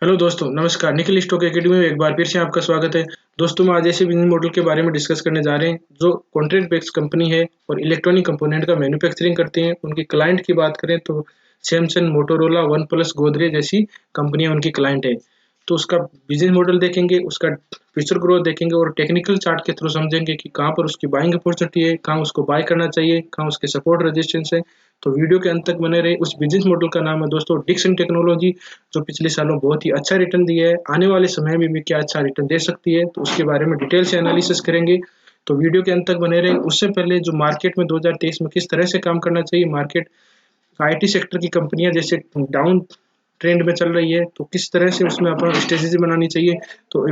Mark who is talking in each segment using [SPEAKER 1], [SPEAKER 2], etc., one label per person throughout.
[SPEAKER 1] Hello दोस्तों, नमस्कार। Nikhil stock academy में एक बार फिर से आपका स्वागत है। दोस्तों, हम आज ऐसे बिजनेस मॉडल के बारे में डिस्कस करने जा रहे हैं जो कॉन्ट्रैक्ट बेस्ड कंपनी है और इलेक्ट्रॉनिक कंपोनेंट का मैन्युफैक्चरिंग करते हैं। उनके क्लाइंट की बात करें तो Samsung, Motorola, one plus, Godrej जैसी कंपनियां उनकी क्लाइंट है। तो उसका बिजनेस मॉडल देखेंगे, उसका फ्यूचर ग्रोथ देखेंगे और टेक्निकल चार्ट के थ्रू समझेंगे कि कहाँ पर उसकी बाइंग अपॉर्चुनिटी है, कहाँ उसको बाय करना चाहिए, कहाँ उसके सपोर्ट रेजिस्टेंस है। तो वीडियो के अंत तक बने रहे। उस बिजनेस मॉडल का नाम है दोस्तों डिक्सन टेक्नोलॉजी, जो पिछले सालों बहुत ही अच्छा रिटर्न दिया है। आने वाले समय में भी क्या अच्छा रिटर्न दे सकती है, तो उसके बारे में डिटेल से एनालिसिस करेंगे। तो वीडियो के अंत तक बने रहे। उससे पहले जो मार्केट में 2023 में किस तरह से काम करना चाहिए, मार्केट आईटी सेक्टर की कंपनियां जैसे डाउन ट्रेंड में चल रही है, तो किस तरह से उसमें अपना स्ट्रेटेजी बनानी चाहिए। तो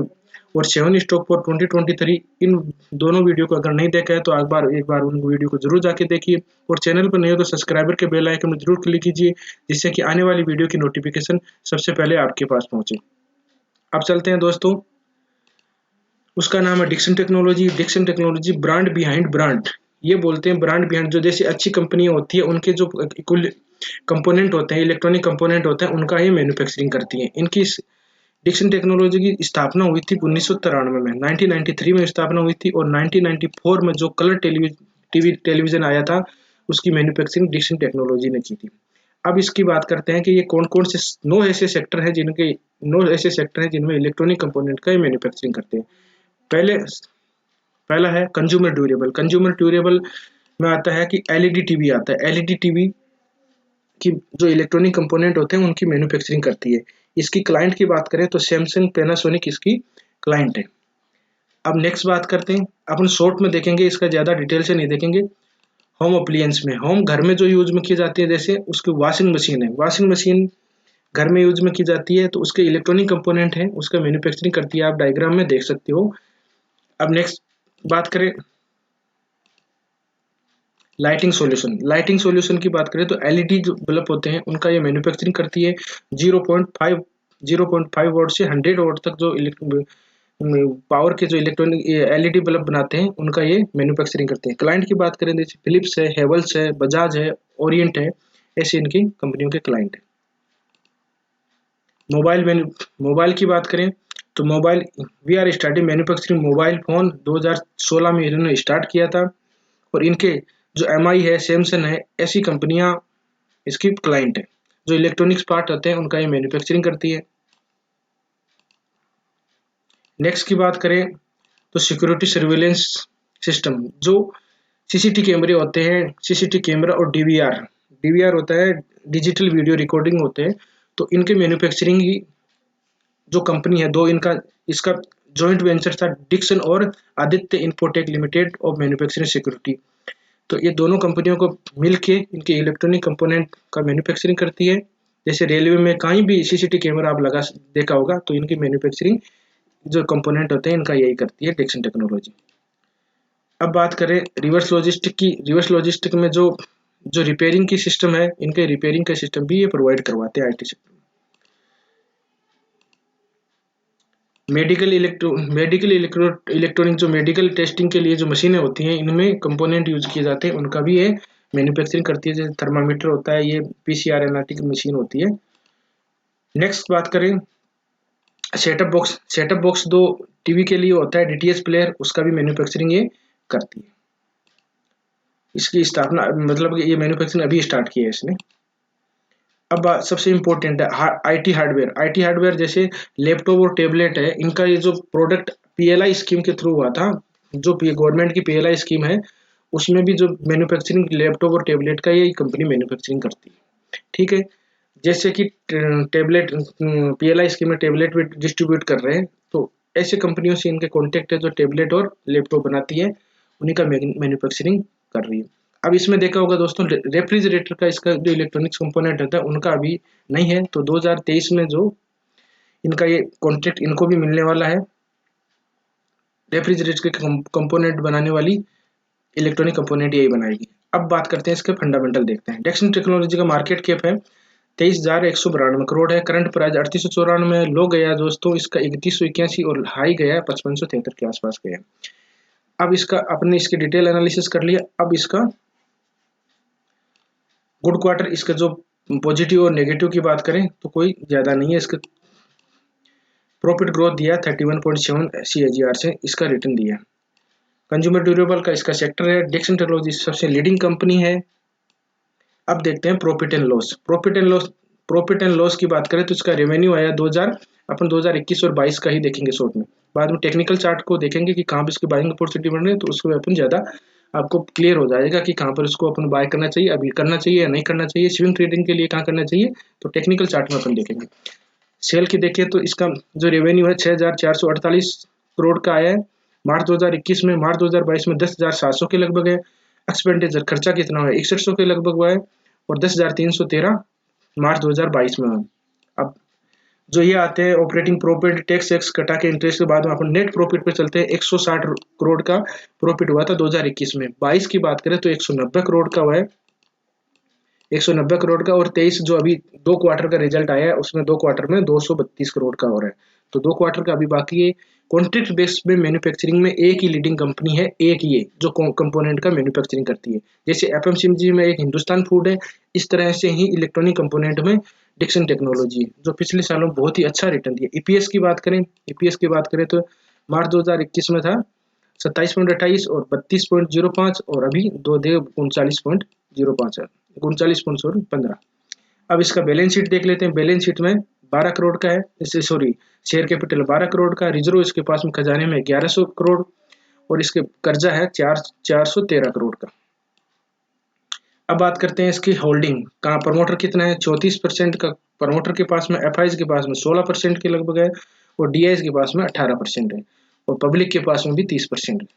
[SPEAKER 1] और 7 स्टॉक फॉर 2023, इन दोनों वीडियो को अगर नहीं देखा है तो एक बार उन वीडियो को जरूर जाके देखिए। और चैनल पर नहीं हो तो सब्सक्राइबर के बेल आइकन में जरूर क्लिक कीजिए, जिससे कि आने वाली वीडियो की नोटिफिकेशन सबसे पहले आपके पास पहुंचे। अब चलते हैं दोस्तों। उसका नाम है Dixon technology. Dixon technology brand behind brand, ये बोलते हैं ब्रांड बिहाइंड। जो जैसे अच्छी कंपनियां होती है उनके जो कुल कंपोनेंट होते हैं, इलेक्ट्रॉनिक कंपोनेंट होते हैं, उनका ये मैन्युफैक्चरिंग करती है। इनकी डिक्सन टेक्नोलॉजी की स्थापना हुई थी 1993 में, 1993 में स्थापना हुई थी। और 1994 में जो कलर टेलीविजन आया था, उसकी मैन्युफैक्चरिंग डिक्सन टेक्नोलॉजी ने की थी। अब इसकी बात करते हैं कि ये कौन कौन से नौ ऐसे सेक्टर हैं जिनमें इलेक्ट्रॉनिक कंपोनेंट का मैन्युफैक्चरिंग करते हैं। पहले पहला है कंज्यूमर ड्यूरेबल। कंज्यूमर ड्यूरेबल में आता है कि एलईडी टीवी आता है। एलईडी टीवी की जो इलेक्ट्रॉनिक कंपोनेंट होते हैं उनकी मैन्युफैक्चरिंग करती है। इसकी क्लाइंट की बात करें तो सैमसंग, पैनासोनिक इसकी क्लाइंट है। अब नेक्स्ट बात करते हैं, अपन शॉर्ट में देखेंगे, इसका ज़्यादा डिटेल से नहीं देखेंगे। होम अप्लायंस में, होम घर में जो यूज में की जाती है, जैसे उसकी वॉशिंग मशीन है, वॉशिंग मशीन घर में यूज में की जाती है, तो उसके इलेक्ट्रॉनिक कंपोनेंट है, उसका मैन्युफैक्चरिंग करती है। आप डायग्राम में देख सकते हो। अब नेक्स्ट बात करें लाइटिंग सॉल्यूशन। लाइटिंग सॉल्यूशन की बात करें तो एलईडी जो बल्ब होते हैं उनका ये मैन्युफैक्चरिंग करती है। 0.5 वोल्ट से 100 वोल्ट तक जो पावर के जो इलेक्ट्रॉनिक एलईडी बल्ब बनाते हैं उनका ये मैन्युफैक्चरिंग करते हैं। क्लाइंट की बात करें जैसे फिलिप्स है, हेवल्स है, बजाज है, ओरिएंट है, ऐसी इनकी कंपनियों के क्लाइंट है। मोबाइल की बात करें तो mobile we are starting manufacturing mobile phone 2016 में इन्होंने स्टार्ट किया था। और इनके जो एमआई है, सैमसंग है, ऐसी कंपनियां इसकी क्लाइंट है। जो इलेक्ट्रॉनिक्स पार्ट होते हैं उनका ये मैन्युफैक्चरिंग करती है। नेक्स्ट की बात करें तो सिक्योरिटी सर्विलेंस सिस्टम, जो सीसीटी कैमरे होते हैं, सीसीटी कैमरा और डीवीआर, डीवीआर होता है डिजिटल वीडियो रिकॉर्डिंग होते हैं, तो इनके मैन्युफैक्चरिंग ही जो कंपनी है, दो इनका इसका जॉइंट वेंचर था, डिक्सन और Aditya infotech limited of manufacturing security. तो ये दोनों कंपनियों को मिलके इनके इलेक्ट्रॉनिक कंपोनेंट का मैन्युफैक्चरिंग करती है। जैसे रेलवे में कहीं भी सीसीटी कैमरा आप लगा देखा होगा, तो इनकी मैन्युफैक्चरिंग जो कंपोनेंट होते हैं इनका यही करती है डिक्सन टेक्नोलॉजी। अब बात करें रिवर्स लॉजिस्टिक की। रिवर्स लॉजिस्टिक में जो जो रिपेयरिंग की सिस्टम है, इनके रिपेयरिंग का सिस्टम भी ये प्रोवाइड करवाते हैं आईटी सेक्टर में। मेडिकल इलेक्ट्रॉनिक जो मेडिकल टेस्टिंग के लिए जो मशीनें होती हैं, इनमें कंपोनेंट यूज किए जाते हैं, उनका भी ये मैन्युफैक्चरिंग करती है। जैसे थर्मामीटर होता है, ये पीसीआर एनालिटिक मशीन होती है। नेक्स्ट बात करें सेटअप बॉक्स। सेटअप बॉक्स दो टीवी के लिए होता है, डीटीएच प्लेयर, उसका भी मैन्युफैक्चरिंग ये करती है। इसकी स्थापना मतलब ये मैन्युफैक्चरिंग अभी स्टार्ट की है इसने। अब सबसे इम्पोर्टेंट है आईटी हार्डवेयर। आईटी हार्डवेयर जैसे लैपटॉप और टैबलेट है, इनका ये जो प्रोडक्ट पीएलआई स्कीम के थ्रू हुआ था, जो गवर्नमेंट की पीएलआई स्कीम है, उसमें भी जो मैन्युफैक्चरिंग लैपटॉप और टैबलेट का ये कंपनी मैन्युफैक्चरिंग करती है। ठीक है। जैसे कि टैबलेट पीएलआई स्कीम में टैबलेट भी डिस्ट्रीब्यूट कर रहे हैं, तो ऐसे कंपनियों से इनके कॉन्टेक्ट है जो टैबलेट और लैपटॉप बनाती है, उन्हीं का मैन्युफैक्चरिंग कर रही है। अब इसमें देखा होगा दोस्तों, रेफ्रिजरेटर का इसका जो इलेक्ट्रॉनिक्स कंपोनेंट होता है उनका अभी नहीं है, तो 2023 में जो इनका ये कॉन्ट्रैक्ट इनको भी मिलने वाला है। रेफ्रिजरेटर के कंपोनेंट बनाने वाली इलेक्ट्रॉनिक कंपोनेंट यही बनाएगी। अब बात करते हैं इसके फंडामेंटल, देखते हैं। डिक्सन टेक्नोलॉजी का मार्केट कैप है 23,192 करोड़ है। करंट प्राइस 3894 लो गया दोस्तों इसका 3181 और हाई गया 5573 के आसपास गया। अब इसका अपने इसके डिटेल एनालिसिस कर लिया। अब इसका गुड क्वार्टर, इसका जो पॉजिटिव और नेगेटिव की बात करें तो कोई ज़्यादा नहीं है इसका। प्रॉफिट ग्रोथ दिया 31.7 CAGR से इसका रिटर्न दिया। कंज्यूमर ड्यूरेबल का इसका सेक्टर है। डिक्सन टेक्नोलॉजी सबसे लीडिंग कंपनी है। अब देखते हैं profit and loss. Profit and loss की बात करें तो इसका रेवेन्यू आया 2021 और 22 का ही देखेंगे शॉर्ट में। बाद में टेक्निकल चार्ट को देखेंगे कि कहाँ पर इसकी बाइंग अपॉर्चुनिटी बन रही है, तो उसको अपन ज़्यादा आपको क्लियर हो जाएगा कि कहाँ पर इसको अपन बाय करना चाहिए, अभी करना चाहिए या नहीं करना चाहिए, स्विंग ट्रेडिंग के लिए कहाँ करना चाहिए, तो टेक्निकल चार्ट में अपन देखेंगे। सेल की देखें तो इसका जो रेवेन्यू है 6,448 करोड़ का आया है मार्च 2021 में। मार्च 2022 में 10,700 के लगभग है। एक्सपेंडिचर खर्चा कितना है 6100 के लगभग हुआ है और 10,313 मार्च 2022 में। अब जो ये आते हैं ऑपरेटिंग प्रॉफिट टैक्स एक्स कटा के इंटरेस्ट के बाद में अपन नेट प्रॉफिट पे चलते हैं। 160 करोड़ का प्रॉफिट हुआ था 2021 में। 22 की बात करें तो 190 करोड़ का हुआ है, 190 करोड़ का। और 23 जो अभी 2 क्वार्टर का रिजल्ट आया है उसमें 2 क्वार्टर में 232 करोड़ का हो रहा है। तो 2 क्वार्टर का अभी बाकी है। कॉन्ट्रैक्ट बेस में मैन्युफैक्चरिंग में एक ही लीडिंग कंपनी है, एक ये जो कंपोनेंट का मैन्युफैक्चरिंग करती है। जैसे एफएमसीजी में एक हिंदुस्तान फूड है, इस तरह से ही इलेक्ट्रॉनिक कंपोनेंट में डिक्सन टेक्नोलॉजी है जो पिछले सालों में बहुत ही अच्छा रिटर्न दिया। ईपीएस की बात करें तो मार्च 2021 में था 27.28 और 32.05 और अभी 39.05 है, 39.15। अब इसका बैलेंस शीट देख लेते हैं। बैलेंस शीट में 12 करोड़ का है, इससे सॉरी शेयर कैपिटल 12 करोड़ का, रिजर्व इसके पास में खजाने में 1100 करोड़ और इसके कर्जा है 413 करोड़ का। अब बात करते हैं इसकी होल्डिंग कहाँ, प्रमोटर कितना है 34% का प्रमोटर के पास में, एफआईज के पास में 16% के लगभग है और डीआईज के पास में 18% है और पब्लिक के पास में भी 30% है।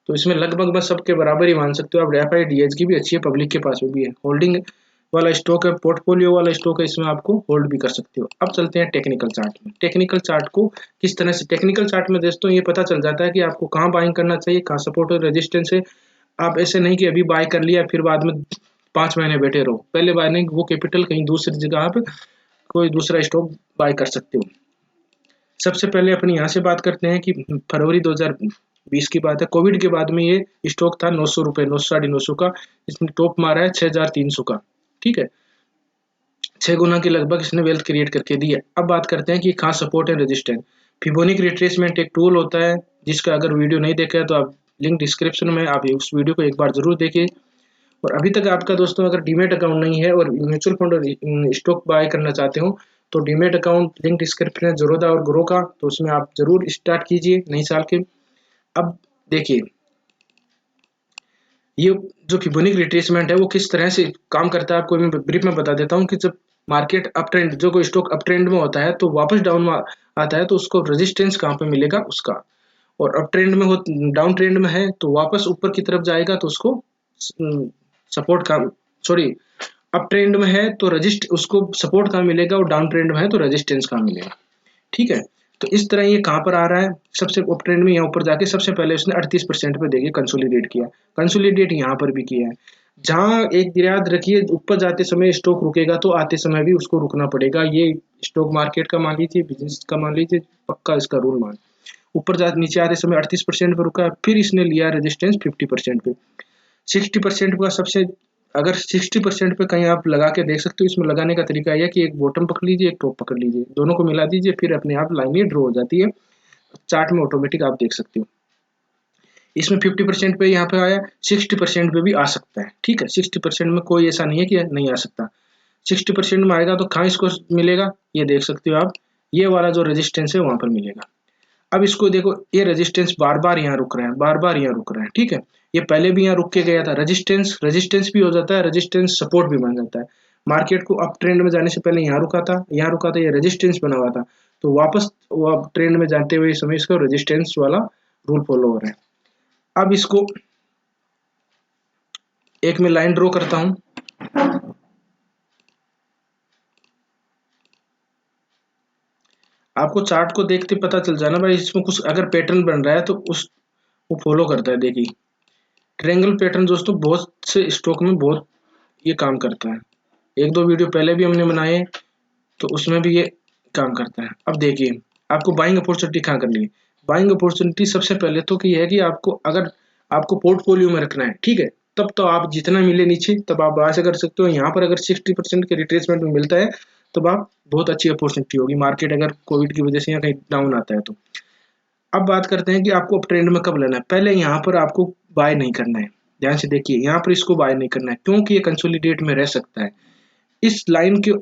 [SPEAKER 1] तो इसमें लगभग बस सबके बराबर ही मान सकते हो आप। एफआई डीएच की भी अच्छी है, पब्लिक के पास में भी है। होल्डिंग वाला स्टॉक है, पोर्टफोलियो वाला स्टॉक है, इसमें आपको होल्ड भी कर सकते हो। अब चलते हैं टेक्निकल चार्ट में। टेक्निकल चार्ट को किस तरह से टेक्निकल चार्ट में दोस्तों ये पता चल जाता है कि आपको कहाँ बाइंग करना चाहिए, कहाँ सपोर्ट और रेजिस्टेंस है। आप ऐसे नहीं कि अभी बाय कर लिया फिर बाद में 5 महीने बैठे रहो, पहले बाय नहीं, वो कैपिटल कहीं दूसरी जगह आप कोई दूसरा स्टॉक बाय कर सकते हो। सबसे पहले अपन यहाँ से बात करते हैं कि फरवरी 2020 की बात है। कोविड के बाद में ये स्टॉक था 900 रुपये, 900 का। इसने टॉप मारा है 6,300 का, ठीक है, 6 गुना के लगभग इसने वेल्थ क्रिएट करके दी है। अब बात करते हैं कि कहाँ सपोर्ट है रेजिस्टेंस। फिबोनिक रिट्रेसमेंट एक टूल होता है जिसका अगर वीडियो नहीं देखा है तो आप लिंक डिस्क्रिप्शन में, आप उस वीडियो को एक बार जरूर देखिए। और अभी तक आपका दोस्तों अगर डीमेट अकाउंट नहीं है और म्यूचुअल फंड और स्टॉक बाय करना चाहते हो तो डीमेट अकाउंट लिंक डिस्क्रिप्शन है ज़रोदा और ग्रो का, तो उसमें आप जरूर स्टार्ट कीजिए नई साल के। अब देखिए ये जो फिबोनिक रिट्रेसमेंट है वो किस तरह से काम करता है आपको मैं ब्रीफ में बता देता हूँ कि जब मार्केट अप ट्रेंड, जो कोई स्टॉक अप ट्रेंड में होता है तो वापस डाउन में आता है तो उसको रेजिस्टेंस कहाँ पे मिलेगा उसका, और अप ट्रेंड में हो, डाउन ट्रेंड में है तो वापस ऊपर की तरफ जाएगा तो उसको सपोर्ट का, सॉरी अप ट्रेंड में है तो रजिस्ट उसको सपोर्ट कहाँ मिलेगा और डाउन ट्रेंड में है तो रेजिस्टेंस कहाँ मिलेगा, ठीक है। तो इस तरह ये कहाँ पर आ रहा है, सबसे अप ट्रेंड में यहाँ ऊपर जाके सबसे पहले उसने 38% पे देखिए कंसोलिडेट किया, कंसोलिडेट यहाँ पर भी किया है। जहाँ एक याद रखिए ऊपर जाते समय स्टॉक रुकेगा तो आते समय भी उसको रुकना पड़ेगा। ये स्टॉक मार्केट का मान लीजिए, बिजनेस का मान लीजिए, पक्का इसका रूल मान। ऊपर जाते नीचे आते समय 38% पे रुका, फिर इसने लिया रेजिस्टेंस 50% पे, 60% का सबसे, अगर 60% पे कहीं आप लगा के देख सकते हो। इसमें लगाने का तरीका यह कि एक बॉटम पकड़ लीजिए, एक टॉप पकड़ लीजिए, दोनों को मिला दीजिए, फिर अपने आप लाइनें ड्रॉ हो जाती है, चार्ट में ऑटोमेटिक आप देख सकते हो। इसमें 50% पे यहाँ पे आया, 60% पे भी आ सकता है, ठीक है। 60% में कोई ऐसा नहीं है कि नहीं आ सकता। 60% में आएगा तो कहाँ इसको मिलेगा ये देख सकते हो आप, ये वाला जो रेजिस्टेंस है वहां पर मिलेगा। अब इसको देखो, ये रेजिस्टेंस बार बार यहाँ रुक रहा है, बार बार यहाँ रुक रहा है, ठीक है। ये पहले भी यहाँ रुक के गया था, रेजिस्टेंस भी हो जाता है, रेजिस्टेंस सपोर्ट भी बन जाता है। मार्केट को अप ट्रेंड में जाने से पहले यहाँ रुका था, ये रेजिस्टेंस बना हुआ था, तो वापस वो अप ट्रेंड में जाते हुए समय इसको रेजिस्टेंस वाला रूल फॉलो हो रहा है। अब इसको एक में लाइन ड्रॉ करता हूं, आपको चार्ट को देखते पता चल जाना भाई इसमें कुछ अगर पैटर्न बन रहा है तो उस वो फॉलो करता है। देखिए ट्रायंगल पैटर्न दोस्तों बहुत से स्टॉक में बहुत ये काम करता है, एक दो वीडियो पहले भी हमने बनाए तो उसमें भी ये काम करता है। अब देखिए आपको बाइंग अपॉर्चुनिटी कहाँ करनी है। बाइंग अपॉर्चुनिटी सबसे पहले तो कि है कि आपको अगर आपको पोर्टफोलियो में रखना है, ठीक है, तब तो आप जितना मिले नीचे तब आप वहां से कर सकते हो। यहाँ पर अगर 60% के रिट्रेसमेंट में मिलता है तब आप बहुत अच्छी अपॉर्चुनिटी होगी मार्केट अगर कोविड की वजह से या कहीं डाउन आता है तो। अब बात करते हैं कि आपको अप ट्रेंड में कब लेना है। पहले यहाँ पर आपको बाय नहीं करना है, ध्यान से देखिए, यहाँ पर इसको बाय नहीं करना है क्योंकि ये कंसोलिडेट में रह सकता है। इस लाइन के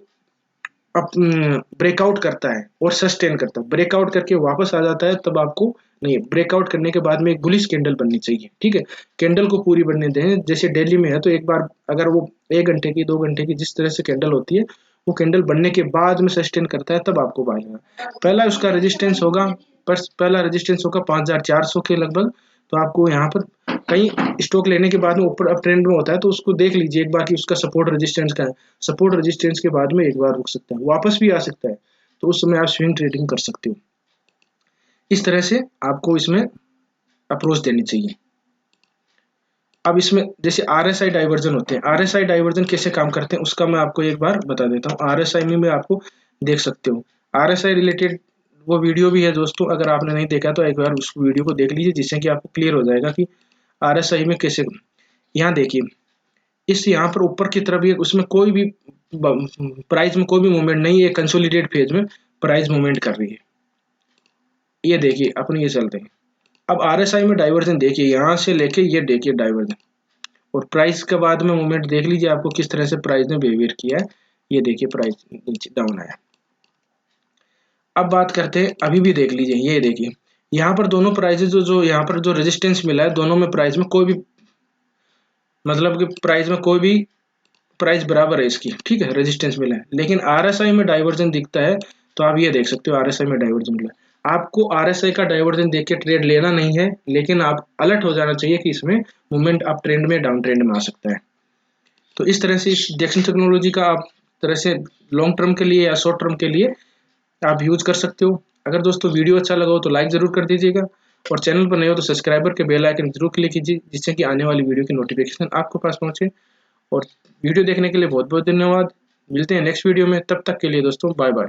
[SPEAKER 1] ब्रेकआउट करता है और सस्टेन करता है, ब्रेकआउट करके वापस आ जाता है तब आपको नहीं, ब्रेकआउट करने के बाद में एक बुलिश कैंडल बननी चाहिए, ठीक है। कैंडल को पूरी बनने दें, जैसे डेली में है तो एक बार अगर वो 1 घंटे की 2 घंटे की जिस तरह से कैंडल होती है, वो कैंडल बनने के बाद में सस्टेन करता है तब आपको बाय लेना। पहला उसका रेजिस्टेंस होगा, पर पहला रेजिस्टेंस होगा 5400 के लगभग। तो आपको यहाँ पर कहीं स्टॉक लेने के बाद में ऊपर अप ट्रेंड में होता है तो उसको देख लीजिए एक बार कि उसका सपोर्ट रेजिस्टेंस का है। सपोर्ट रेजिस्टेंस के बाद में एक बार रुक सकता है, वापस भी आ सकता है, तो उस समय आप स्विंग ट्रेडिंग कर सकते हो। इस तरह से आपको इसमें अप्रोच देनी चाहिए। अब इसमें जैसे RSI डाइवर्जन होते हैं, RSI डाइवर्जन कैसे काम करते हैं उसका मैं आपको एक बार बता देता हूँ। RSI में आपको देख सकते हो, RSI रिलेटेड वो वीडियो भी है दोस्तों, अगर आपने नहीं देखा तो एक बार उस वीडियो को देख लीजिए, जिससे कि आपको क्लियर हो जाएगा कि RSI में कैसे। यहाँ देखिए, इस यहाँ पर ऊपर की तरफ ये उसमें कोई भी प्राइस में कोई भी मूवमेंट नहीं है, कंसोलिडेट फेज में प्राइस मूवमेंट कर रही है। ये देखिए अपने ये चलते हैं। अब RSI में डाइवर्जन देखिए, यहाँ से लेके ये देखिए डाइवर्जन, और प्राइस के बाद में मूवमेंट देख लीजिए आपको किस तरह से प्राइस ने बिहेवियर किया है। ये देखिए प्राइस नीचे डाउन आया। अब बात करते हैं, अभी भी देख लीजिए, ये देखिए यहाँ पर दोनों प्राइसेस जो यहाँ पर जो रेजिस्टेंस मिला है, दोनों में प्राइस में कोई भी मतलब कि प्राइस में कोई भी प्राइस बराबर है इसकी, ठीक है, रेजिस्टेंस मिला है। लेकिन RSI में डाइवर्जन दिखता है, तो आप ये देख सकते हो RSI में डाइवर्जन मिला है। आपको RSI का डाइवर्जन देख के ट्रेड लेना नहीं है, लेकिन आप अलर्ट हो जाना चाहिए कि इसमें मूवमेंट अप ट्रेंड में डाउन ट्रेंड में आ सकता है। तो इस तरह से इस डेक्सन टेक्नोलॉजी का आप तरह से लॉन्ग टर्म के लिए या शॉर्ट टर्म के लिए आप यूज कर सकते हो। अगर दोस्तों वीडियो अच्छा लगा हो तो लाइक जरूर कर दीजिएगा, और चैनल पर नए हो तो सब्सक्राइबर के बेल आइकन जरूर क्लिक कीजिए, जिससे कि आने वाली वीडियो की नोटिफिकेशन आपको पास पहुंचे। और वीडियो देखने के लिए बहुत बहुत धन्यवाद। मिलते हैं नेक्स्ट वीडियो में, तब तक के लिए दोस्तों बाय बाय।